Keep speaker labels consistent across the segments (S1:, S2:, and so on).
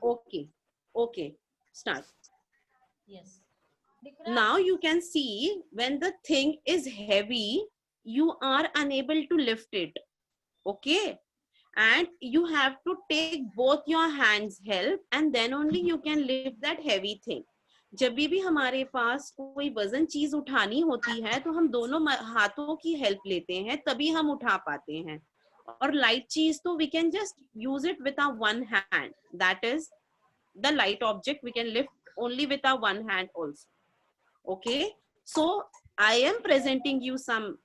S1: Okay. Okay. Start.
S2: Yes.
S1: Now you can see when the thing is heavy, you are unable to lift it. Okay. And you have to take both your hands help and then only you can lift that heavy thing. जब भी हमारे पास कोई वजन चीज उठानी होती है तो हम दोनों हाथों की हेल्प लेते हैं तभी हम उठा पाते हैं. और लाइट चीज तो we can just use it with our one hand. That is the light object we can lift only with our one hand also. Okay, so I am presenting you some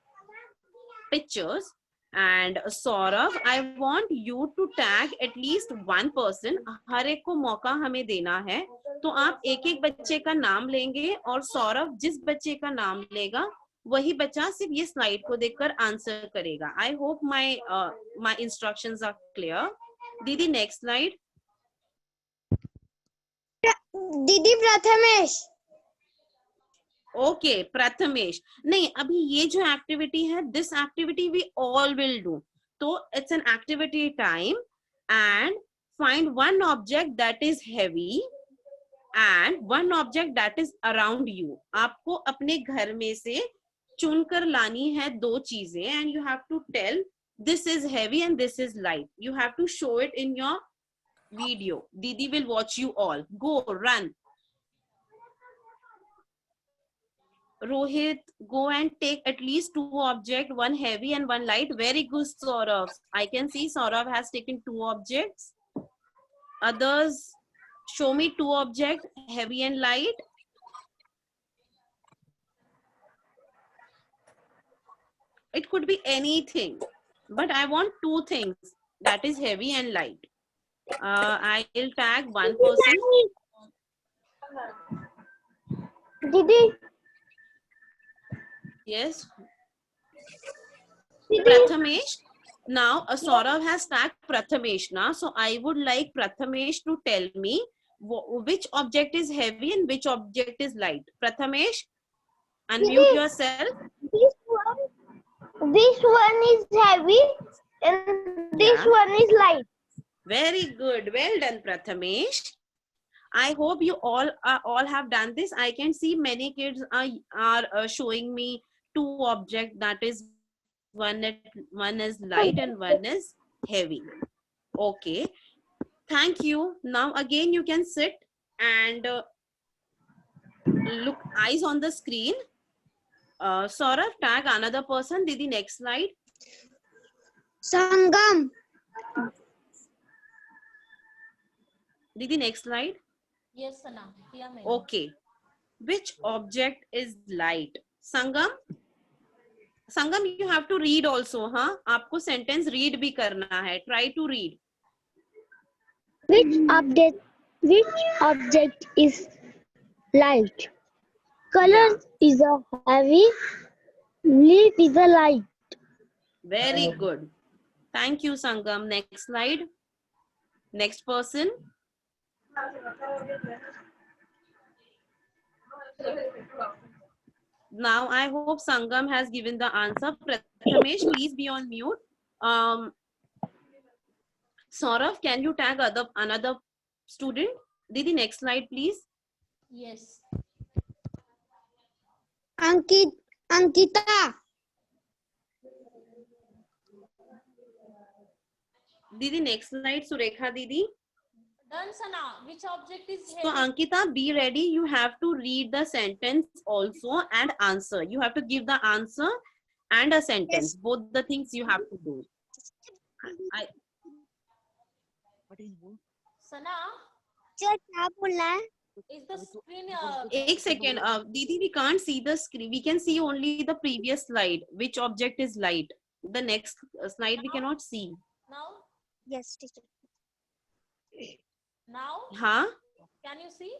S1: pictures and Saurav, I want you to tag at least one person. हर एक को मौका हमें देना है तो आप एक एक बच्चे का नाम लेंगे और सौरभ जिस बच्चे का नाम लेगा वही बच्चा सिर्फ ये स्लाइड को देखकर आंसर करेगा. I hope my instructions are clear. दीदी नेक्स्ट स्लाइड.
S3: दीदी प्रथमेश.
S1: ओके प्रथमेश. नहीं अभी ये जो एक्टिविटी है this activity we all will do. तो it's an activity time and find one object that is heavy and one object that is around you. आपको अपने घर में से चुनकर लानी है दो चीजें and you have to tell this is heavy and this is light. You have to show it in your video. Didi will watch you all. Go run. Rohit, go and take at least two objects, one heavy and one light. Very good, Saurav. I can see Saurav has taken two objects. Others, show me two objects, heavy and light. It could be anything, but I want two things, that is heavy and light. I will tag one person.
S3: दीदी.
S1: Yes. Prathamesh. Now, Saurav has tagged Prathamesh now. So, I would like Prathamesh to tell me which object is heavy and which object is light. Prathamesh, unmute yourself.
S3: This one is heavy and this one is light.
S1: Very good. Well done, Prathamesh. I hope you all have done this. I can see many kids are showing me two objects, that is one is light and one is heavy. Okay, thank you. Now again you can sit and look eyes on the screen. Saurav, tag another person. Didi, next slide.
S3: Sangam.
S1: Didi, next slide.
S2: Yes, Sana. Yeah,
S1: Okay, which object is light? Sangam, you have to read also, हाँ? आपको sentence read भी करना है. Try to read.
S3: Which object is light? Color is a heavy. Leaf is a light.
S1: Very good. Thank you, Sangam. Next slide. Next person. Now I hope Sangam has given the answer. Prathamesh, please be on mute. Saurav, can you tag another student? Didi, next slide, please.
S2: Yes.
S3: Ankita.
S1: Didi, next slide. Surekha Didi.
S2: Done, Sana. Which object is heavy?
S1: So Ankita, be ready. You have to read the sentence also and answer. You have to give the answer and a sentence. Yes. Both the things you have to do.
S2: Sana,
S3: क्या बोलना है?
S2: is the screen?
S1: एक second, Didi, we can't see the screen. We can see only the previous slide. Which object is light? The next slide we cannot see.
S2: Now?
S3: Yes, teacher.
S2: Now?
S1: Huh?
S2: Can you see?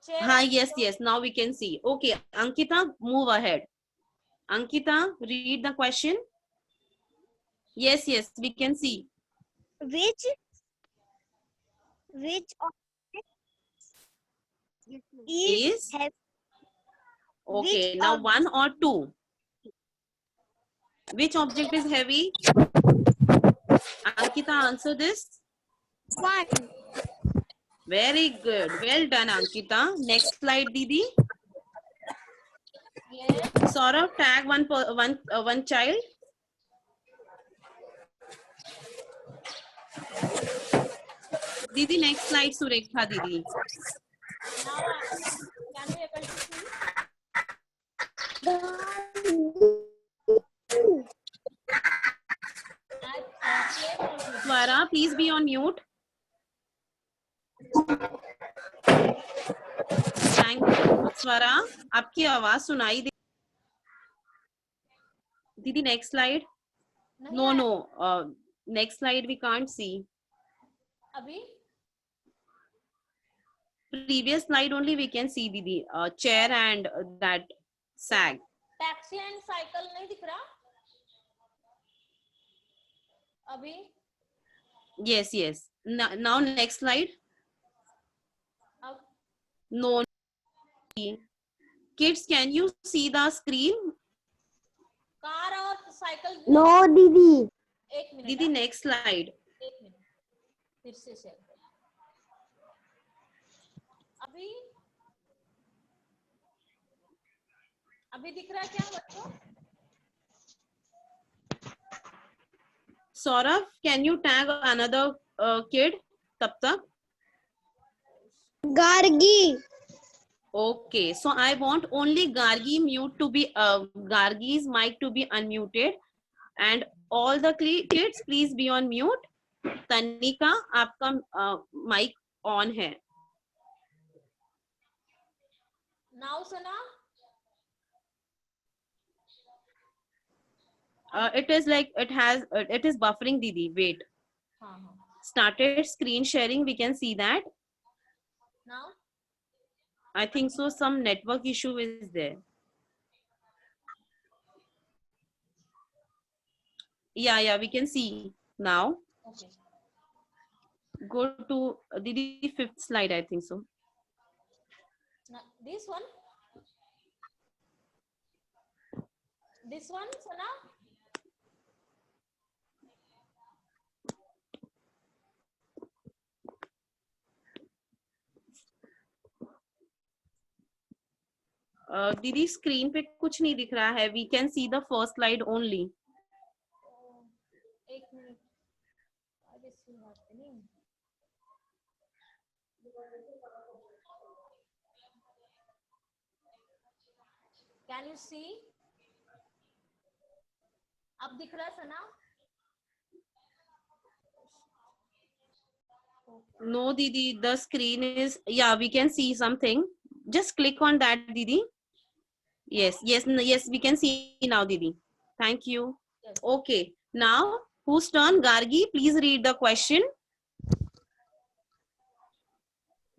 S1: Huh, yes, yes. Now we can see. Okay, Ankita, move ahead. Ankita, read the question. Yes, yes, we can see.
S3: Which object is heavy?
S1: Okay,
S3: Which
S1: now one or two. Which object is heavy? Ankita, answer this.
S3: 1.
S1: Very good. Well done, Ankita. Next slide, Didi.
S2: Yes.
S1: Saurav, tag one child. Didi, next slide, Surekha Didi.
S2: Now, can you able to see?
S1: Swara, please be on mute. Thank you. Swara, आपकी आवाज सुनाई दे. Didi, next slide.
S2: नहीं
S1: No,
S2: आया?
S1: no. Next slide we can't see.
S2: अभी
S1: Previous slide only we can see, Didi. Chair and that sag.
S2: Taxi and cycle नहीं दिख रहा अभी
S1: Yes, yes. Now next slide.
S2: अब
S1: No. Kids, can you see the screen?
S2: Car और cycle
S3: No, Didi.
S2: एक minute
S1: Didi, next slide.
S2: एक minute फिर से शेयर कर अभी अभी दिख रहा है क्या बच्चों
S1: Saurav, can you tag another kid? Tab tak?
S3: Gargi.
S1: Okay, so I want only Gargi mute to be Gargi's mic to be unmuted, and all the kids please be on mute. Tanika, आपका mic on है.
S2: Now सुना
S1: It is like it is buffering, Didi. Wait.
S2: हाँ हाँ
S1: Started screen sharing. We can see that.
S2: Now
S1: I think so. Some network issue is there. Yeah. We can see now.
S2: Okay
S1: Go to Didi fifth slide. I think so.
S2: this one सुना
S1: दीदी screen पे कुछ नहीं दिख रहा है. We can see the first slide only.
S2: एक minute What is happening? Can you see? अब दिख रहा है सना
S1: No, Didi, the screen is, yeah, we can see something. Just click on that, Didi. Yes, we can see now, Didi. Thank you.
S2: Yes.
S1: Okay, now whose turn? Gargi, please read the question.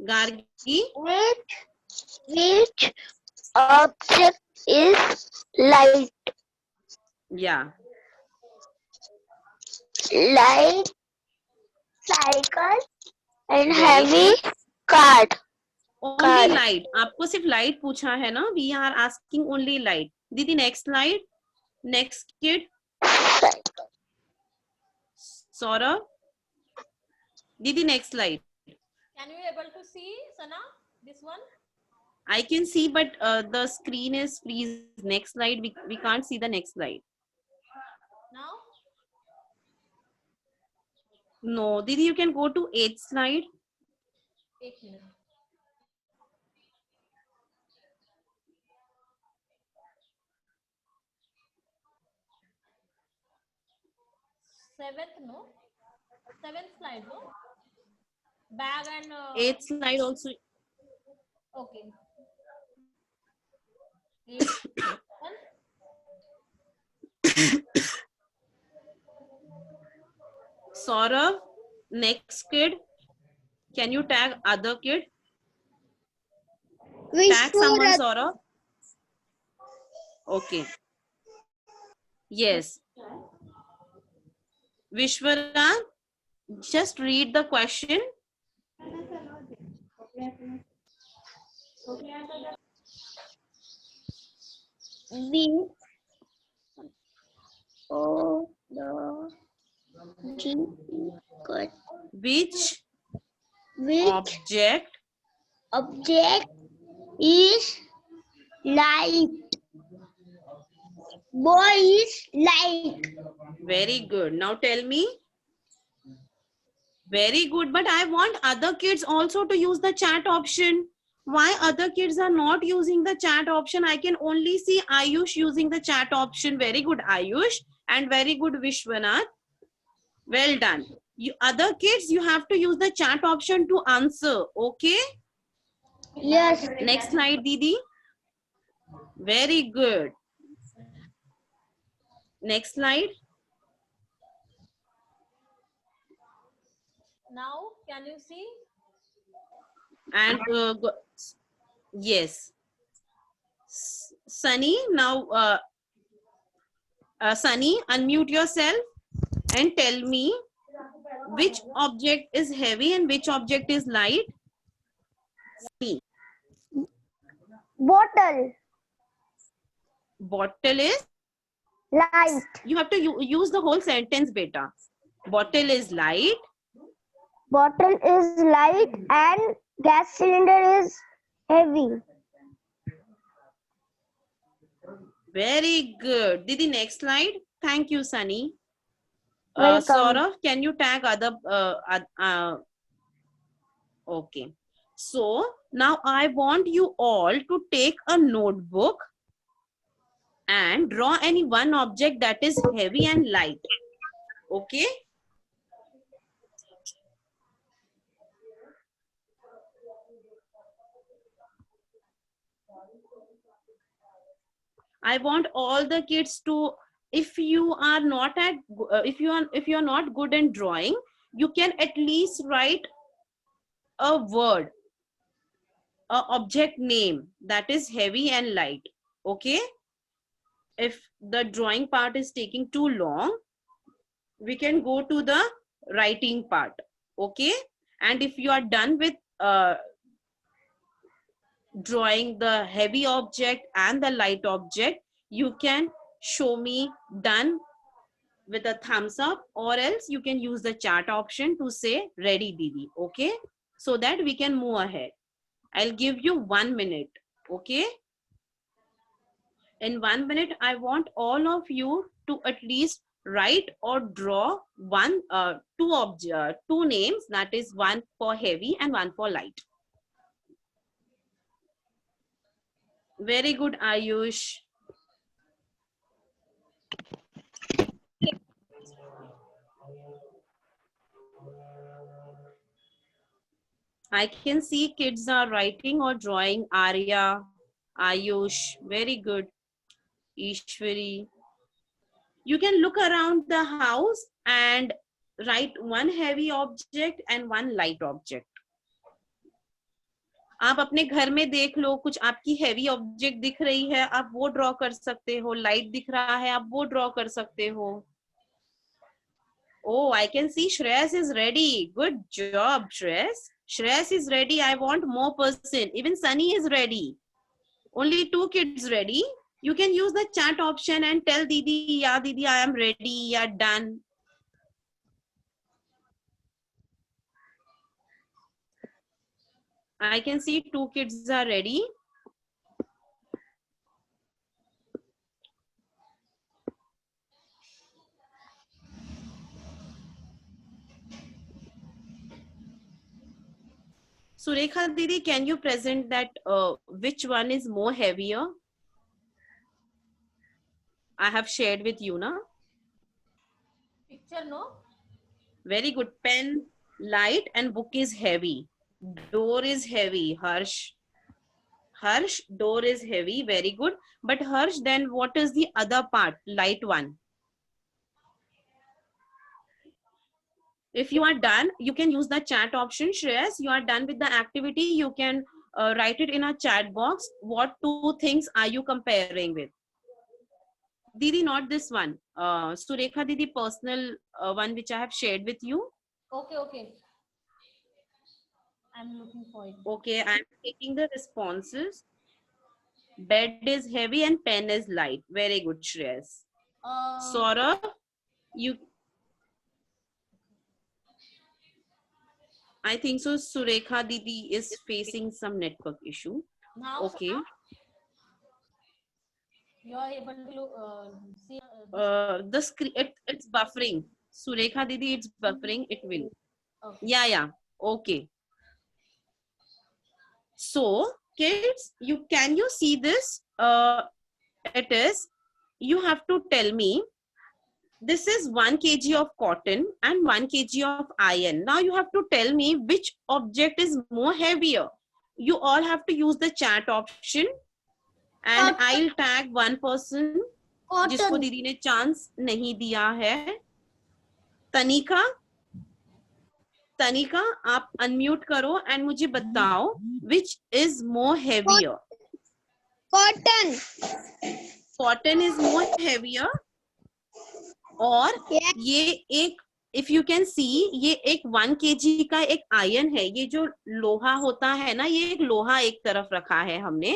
S1: Gargi,
S3: Which object is light?
S1: yeah.
S3: Light, cycle, and
S1: Very
S3: heavy
S1: good.
S3: card.
S1: Only
S3: Card.
S1: light. आपको सिर्फ light पूछा है ना? We are asking only light. Didi, next slide. Next kid. Saurav. Didi, next slide.
S2: Can you able to see Sana this one
S1: I can see, but the screen is freeze. Next slide. We can't see the next slide.
S2: now
S1: No, Didi, you can go to 8th slide.
S2: एक minute seventh slide no bag and
S1: 8th slide also.
S2: okay Eighth one.
S1: Saurav, next kid. Can you tag other kid? Tag someone, Saurav. Okay. Yes. Vishwara, just read the question.
S3: The
S1: Which
S3: Which
S1: object
S3: object is light? Boy is light.
S1: Very good. Now tell me. Very good. But I want other kids also to use the chat option. Why other kids are not using the chat option? I can only see Ayush using the chat option. Very good, Ayush. And very good, Vishwanath. Well done. You other kids, you have to use the chat option to answer. Okay?
S3: Yes.
S1: Next slide, Didi. Very good. Next slide.
S2: Now, can you see?
S1: And yes. Sunny, now Sunny, unmute yourself and tell me which object is heavy and which object is light. Sunny.
S3: Bottle.
S1: Bottle is
S3: Light.
S1: you have to use the whole sentence, beta. Bottle is light.
S3: Bottle is light and gas cylinder is heavy.
S1: Very good. Didi, next slide. Thank you, Sunny.
S3: Welcome.
S1: Saurav, can you tag other? Okay. So now I want you all to take a notebook and draw any one object that is heavy and light. Okay. I want all the kids to, if you are not at, if you are not good in drawing, you can at least write a word, a object name that is heavy and light. Okay. If the drawing part is taking too long, we can go to the writing part. Okay. And if you are done with drawing the heavy object and the light object, you can show me done with a thumbs up, or else you can use the chat option to say ready, Didi. Okay, so that we can move ahead. I'll give you 1 minute. Okay, in 1 minute I want all of you to at least write or draw two names, that is one for heavy and one for light. Very good, Ayush. I can see kids are writing or drawing. Arya, Ayush, very good. Ishwari. You can look around the house and write one heavy object and one light object. आप अपने घर में देख लो, कुछ आपकी heavy object दिख रही है, आप वो ड्रॉ कर सकते हो. लाइट दिख रहा है, आप वो ड्रॉ कर सकते हो. Oh, I can see Shreyas is ready. Good job, Shreyas. Shreyas is ready. I want more person. Even Sunny is ready. Only 2 kids ready. You can use the chat option and tell Didi, yeah, Didi, I am ready. Yeah, done. I can see 2 kids are ready. Surekha Didi, can you present that which one is more heavier? I have shared with you, na?
S2: Picture, no?
S1: Very good. Pen, light, and book is heavy. Door is heavy, Harsh. Harsh, door is heavy. Very good. But Harsh, then what is the other part? Light one. If you are done, you can use the chat option. Shreyas, you are done with the activity. You can write it in a chat box. What 2 things are you comparing with? Didi, not this one. Surekha Didi, personal one which I have shared with you.
S2: Okay, okay. I'm looking for it.
S1: Okay, I'm taking the responses. Bed is heavy and pen is light. Very good, Shreyas. Saurabh, you I think so. Surekha Didi is facing some network issue.
S2: Now,
S1: Okay.
S2: you are able to see.
S1: The screen it's buffering. Surekha Didi, it's buffering. It will.
S2: Okay.
S1: Yeah. Okay. So, kids, can you see this? It is. You have to tell me. This is 1 kg of cotton and 1 kg of iron. Now you have to tell me which object is more heavier. You all have to use the chat option, and I'll tag one person जिसको दीदी ने chance नहीं दिया है. तनिका, आप unmute करो and मुझे बताओ which is more heavier.
S3: Cotton.
S1: Cotton is more heavier. और ये एक, इफ यू कैन सी, ये एक 1 kg का एक आयन है. ये जो लोहा होता है ना, ये एक लोहा एक तरफ रखा है हमने.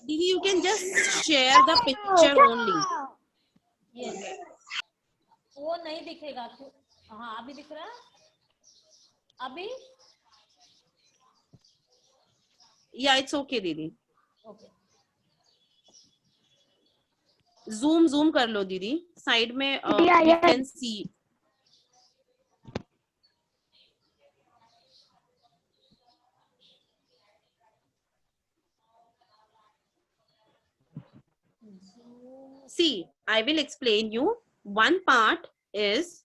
S1: दीदी you can just share the picture only.
S2: Yes. वो नहीं दिखेगा. हाँ, अभी दिख रहा है. अभी
S1: या इट्स ओके दीदी.
S2: ओके.
S1: जूम कर लो दीदी. साइड में
S3: Yeah.
S1: You can see. See, I will explain you. One part is,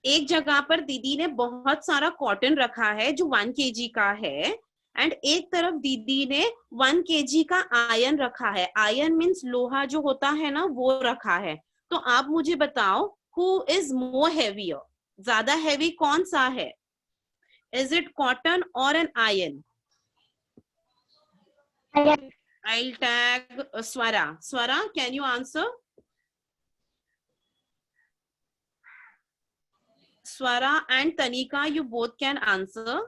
S1: एक जगह पर दीदी ने बहुत सारा कॉटन रखा है जो 1 kg का है, एंड एक तरफ दीदी ने 1 kg का आयन रखा है. आयन मीन्स लोहा जो होता है ना, वो रखा है. तो आप मुझे बताओ हु इज मोर हेवियर. ज्यादा हैवी कौन सा है? इज इट कॉटन और an iron? I'll tag Swara. Swara, can you answer? Swara and Tanika, you both can answer.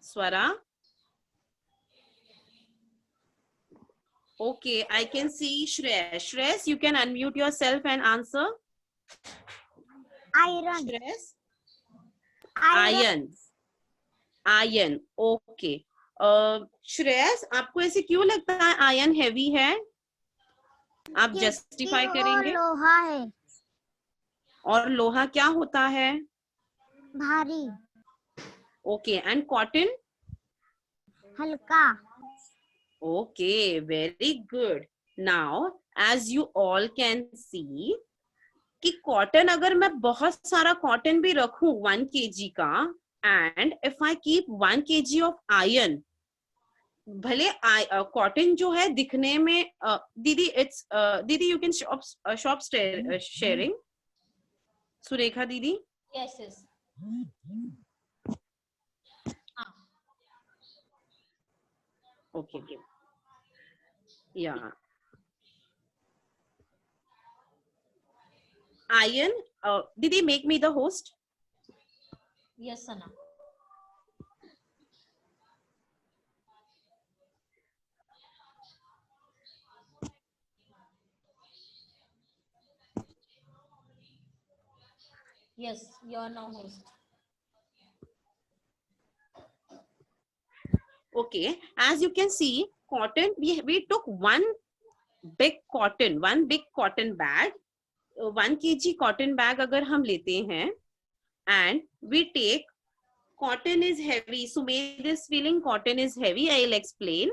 S1: Swara? Okay, I can see Shreya. Shreya, you can unmute yourself and answer.
S3: Iron.
S1: Shreya? Iron. Okay. Shreyas, आपको ऐसे क्यों लगता है ion heavy है? आप justify करेंगे.
S3: लोहा है.
S1: और लोहा क्या होता है?
S3: भारी.
S1: ओके. And cotton?
S3: हल्का.
S1: Okay, very good. Now, as you all can see, कि कॉटन, अगर मैं बहुत सारा कॉटन भी रखूं 1 kg का, and if I keep 1 kg of iron, भले कॉटन जो है दिखने में, दीदी इट्स दीदी you can shop sharing. Surekha दीदी.
S2: yes.
S1: Okay. Yeah. Iron. Didi, make me the host.
S2: Yes, Sana. Yes, you are now host.
S1: Okay, as you can see, cotton, we took one big cotton bag, 1 kg cotton bag अगर हम लेते हैं, and we take, cotton is heavy. So make this feeling cotton is heavy. I'll explain.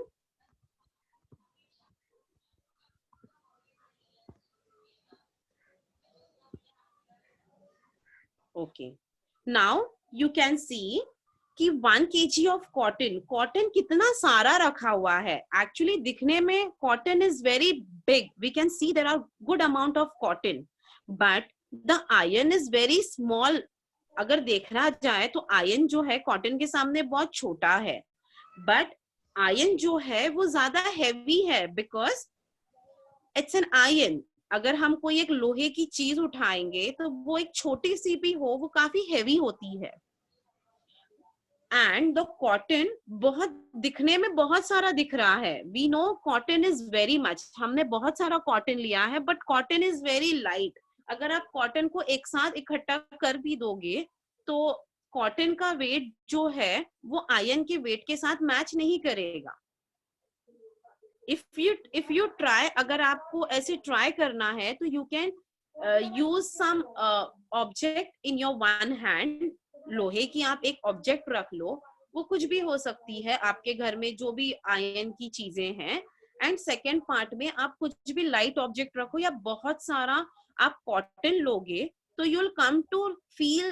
S1: Okay. Now you can see कि 1 kg of cotton कितना सारा रखा हुआ है. Actually दिखने में cotton is very big. We can see there are good amount of cotton, but the iron is very small. अगर देखना जाए तो आयन जो है कॉटन के सामने बहुत छोटा है, बट आयन जो है वो ज्यादा हैवी है, बिकॉज इट्स एन आयन. अगर हम कोई एक लोहे की चीज उठाएंगे तो वो एक छोटी सी भी हो वो काफी हैवी होती है। एंड द कॉटन बहुत दिखने में बहुत सारा दिख रहा है, we know cotton is very much, हमने बहुत सारा कॉटन लिया है, but cotton is very light. अगर आप कॉटन को एक साथ इकट्ठा कर भी दोगे तो कॉटन का वेट जो है वो आयरन के वेट के साथ मैच नहीं करेगा। इफ यू ट्राई, अगर आपको ऐसे ट्राई करना है तो you can use some object in your one hand. लोहे की आप एक ऑब्जेक्ट रख लो, वो कुछ भी हो सकती है आपके घर में जो भी आयरन की चीजें हैं। एंड सेकेंड पार्ट में आप कुछ भी लाइट ऑब्जेक्ट रखो या बहुत सारा आप कॉटन लोगे तो you will come to feel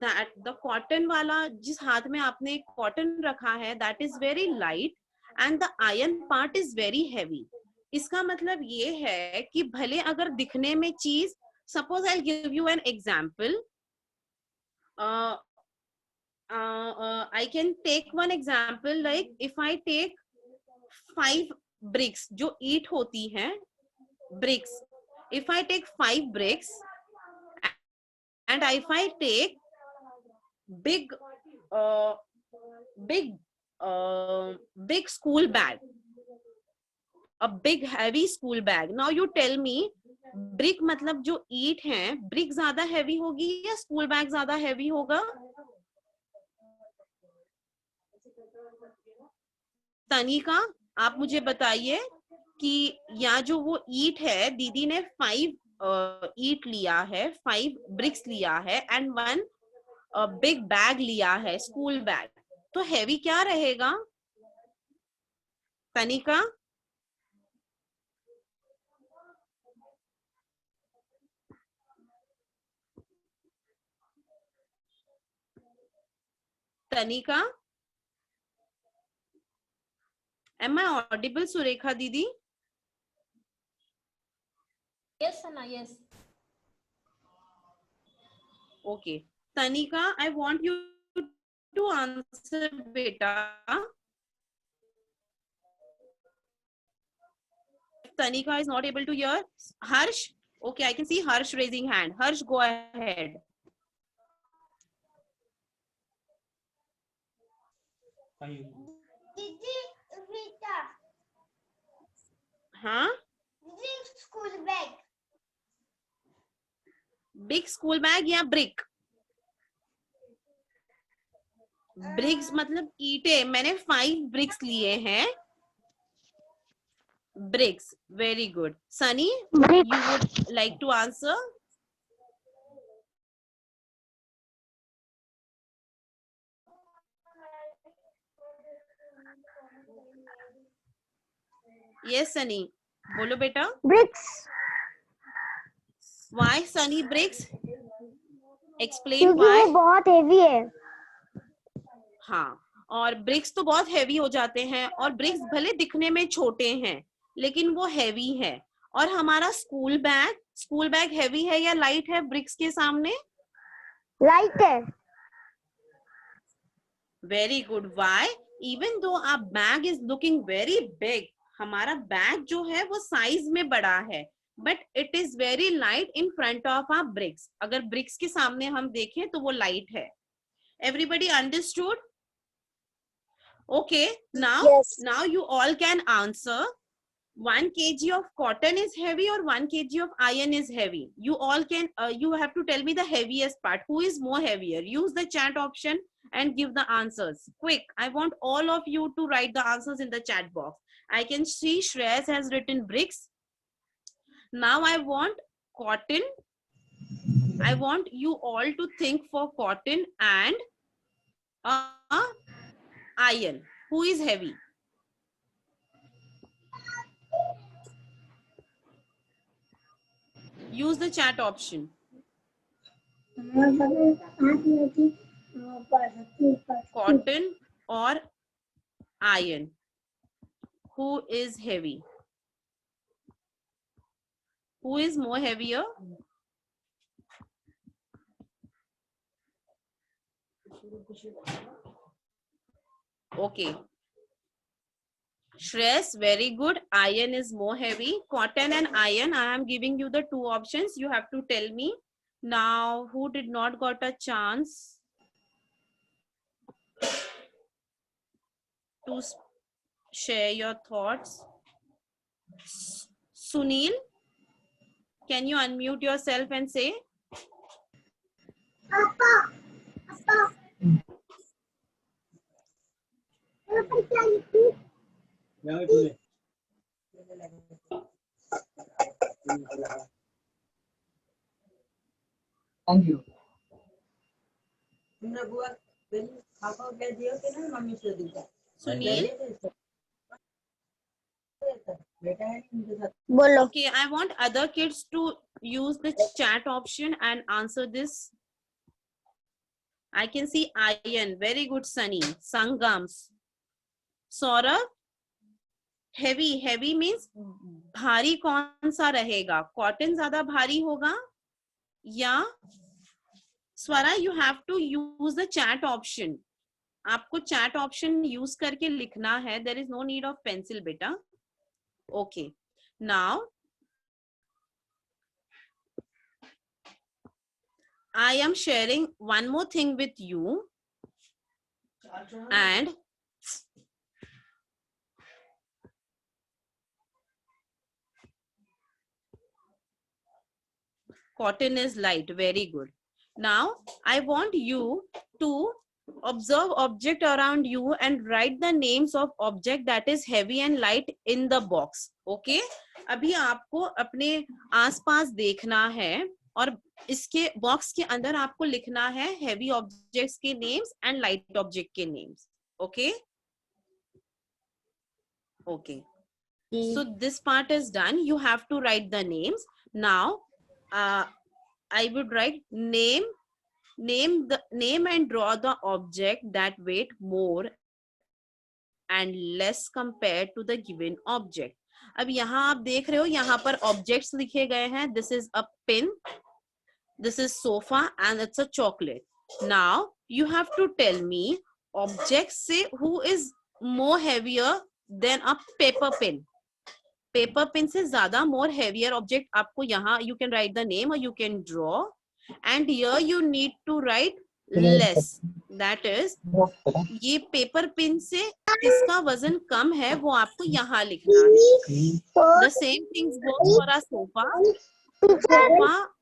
S1: that the cotton वाला जिस हाथ में आपने कॉटन रखा है that is very light and the iron part is very heavy. इसका मतलब ये है कि भले अगर दिखने में चीज, suppose I give you an example, I can take one example, like if I take 5 bricks जो ईट होती हैं bricks, if I take 5 bricks and if I take big big big school bag, a big heavy school bag, now you tell me brick मतलब जो ईट है brick ज्यादा heavy होगी या school bag ज्यादा heavy होगा? तनिका आप मुझे बताइए कि यहाँ जो वो ईट है, दीदी ने 5 ईट लिया है, 5 ब्रिक्स लिया है एंड 1 बिग बैग लिया है, स्कूल बैग, तो हैवी क्या रहेगा तनिका? तनिका, एम आई ऑडिबल सुरेखा दीदी?
S2: Yes, Sana, yes.
S1: Okay. Tanika, I want you to answer, beta. Tanika is not able to hear. Harsh? Okay, I can see Harsh raising hand. Harsh, go ahead. हाँ?
S3: School bag,
S1: big school bag या brick? Bricks मतलब ईंटे, मैंने 5 bricks लिए हैं। Bricks, very good. Sunny, you would like to answer? Yes, Sunny. बोलो बेटा।
S3: bricks,
S1: Why Sunny bricks? Explain
S3: क्योंकि
S1: why.
S3: वो बहुत हेवी है।
S1: हाँ, और ब्रिक्स तो बहुत हैवी हो जाते हैं, और ब्रिक्स भले दिखने में छोटे हैं लेकिन वो हैवी है। और हमारा स्कूल बैग हैवी है या लाइट है ब्रिक्स के सामने?
S3: लाइट है।
S1: Very good. Why? Even though our bag is looking very big, हमारा बैग जो है वो साइज में बड़ा है, but it is very light in front of our bricks. अगर ब्रिक्स के सामने हम देखें तो वो लाइट है। Everybody understood? Okay, now
S3: Yes.
S1: now you all can answer. 1 kg of cotton is heavy or 1 kg of iron is heavy? You all can, you have to tell me the heaviest part. Who is more heavier? Use the chat option and give the answers. Quick, I want all of you to write the answers in the chat box. I can see Shreyas has written bricks. Now I want cotton. I want you all to think for cotton and iron. Who is heavy? Use the chat option. Cotton or iron? Who is heavy? Who is more heavier? Okay. Shreyas, very good. Iron is more heavy. Cotton and iron, I am giving you the two options. You have to tell me. Now, who did not got a chance to share your thoughts? Sunil, can you unmute yourself and say?
S4: Thank you.
S1: Sunil?
S3: बोलो.
S1: Okay, I want other kids to use the chat option and answer this. I can see iron. Very good, Sunny. Sangams. Saurabh? Heavy. Heavy means भारी कौन सा रहेगा? Cotton ज़्यादा भारी होगा? या स्वरा, you have to use the chat option. आपको chat option use करके लिखना है. There is no need of pencil, beta. Okay. Now, I am sharing one more thing with you. And cotton is light. Very good. Now, I want you to observe object around you and write the names of object that is heavy and light in the box. Okay? अभी आपको अपने आसपास देखना है और इसके box के अंदर आपको लिखना है heavy objects के names and light object के names. Okay? Okay. So this part is done. You have to write the names. Now, I would write name and draw the object that weight more and less compared to the given object. अब यहाँ आप देख रहे हो यहाँ पर objects लिखे गए हैं. This is a pin, this is sofa and it's a chocolate. Now you have to tell me objects से who is more heavier than a paper pin. Paper pin से ज़्यादा more heavier object आपको यहाँ you can write the name or you can draw. And here you need to write less. That is, ये paper pin से इसका वजन कम है वो आपको यहाँ लिखना है. The same things goes for a sofa.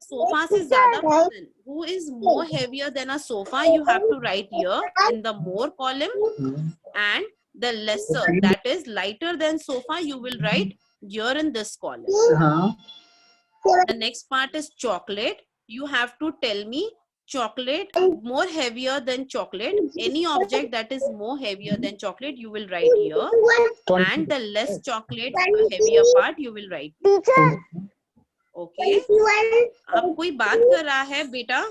S1: Sofa से ज़्यादा वजन. Who is more heavier than a sofa? You have to write here in the more column. And the lesser, that is lighter than sofa, you will write here in this column. The next part is chocolate. You have to tell me chocolate more heavier than chocolate. Any object that is more heavier than chocolate, you will write here. And the less chocolate, heavier part, you will write here. Okay. अब कोई बात कर रहा है बेटा?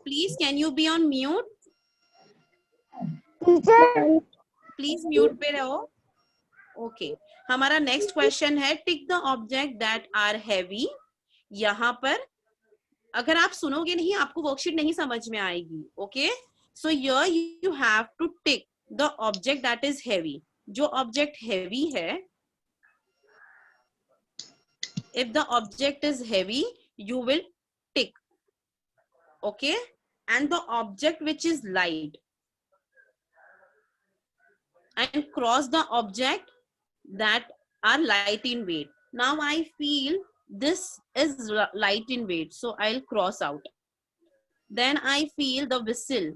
S1: Please, can you be on mute? Please mute पे रहो. Okay. हमारा next question है tick the object that are heavy. यहाँ पर अगर आप सुनोगे नहीं आपको वर्कशीट नहीं समझ में आएगी. Okay? So here you have to tick the object that is heavy. जो object heavy है, if the object is heavy, you will tick. Okay? And the object which is light, and cross the object that are light in weight. Now I feel this is light in weight, so I'll cross out. Then I feel the whistle,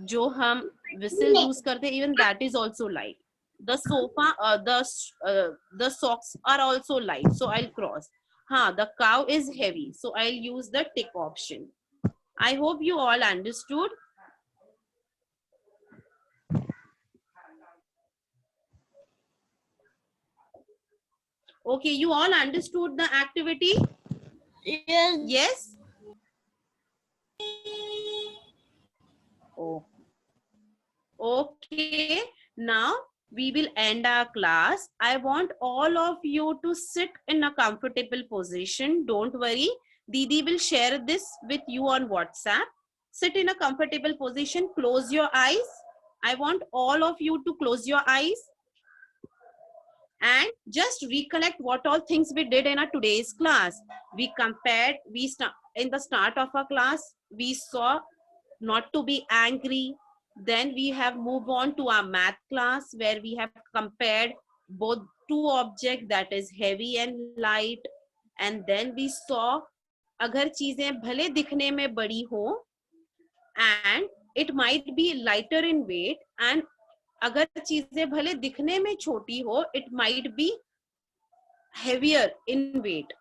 S1: जो हम whistle use करते, even that is also light. The sofa, the socks are also light, so I'll cross. The cow is heavy, so I'll use the tick option. I hope you all understood. Okay, you all understood the activity?
S3: Yes.
S1: Yes? Oh. Okay, now we will end our class. I want all of you to sit in a comfortable position. Don't worry. Didi will share this with you on WhatsApp. Sit in a comfortable position. Close your eyes. I want all of you to close your eyes. and just recollect what all things we did in our today's class. We compared, in the start of our class, we saw not to be angry. Then we have moved on to our math class where we have compared both two objects, that is heavy and light. And then we saw अगर चीजें भले दिखने में बड़ी हो and it might be lighter in weight, and अगर चीजें भले दिखने में छोटी हो, it might be heavier in weight.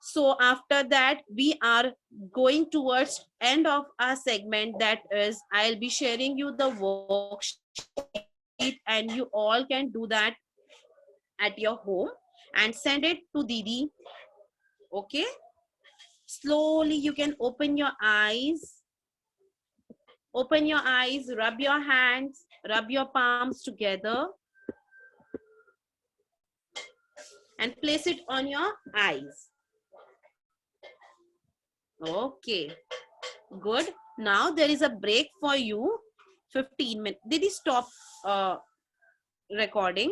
S1: So after that, we are going towards end of our segment. That is, I'll be sharing you the worksheet and you all can do that at your home and send it to Didi. Okay? Slowly you can open your eyes. Open your eyes, rub your hands, rub your palms together and place it on your eyes. Okay, good. Now there is a break for you, 15 minutes. Did he stop recording?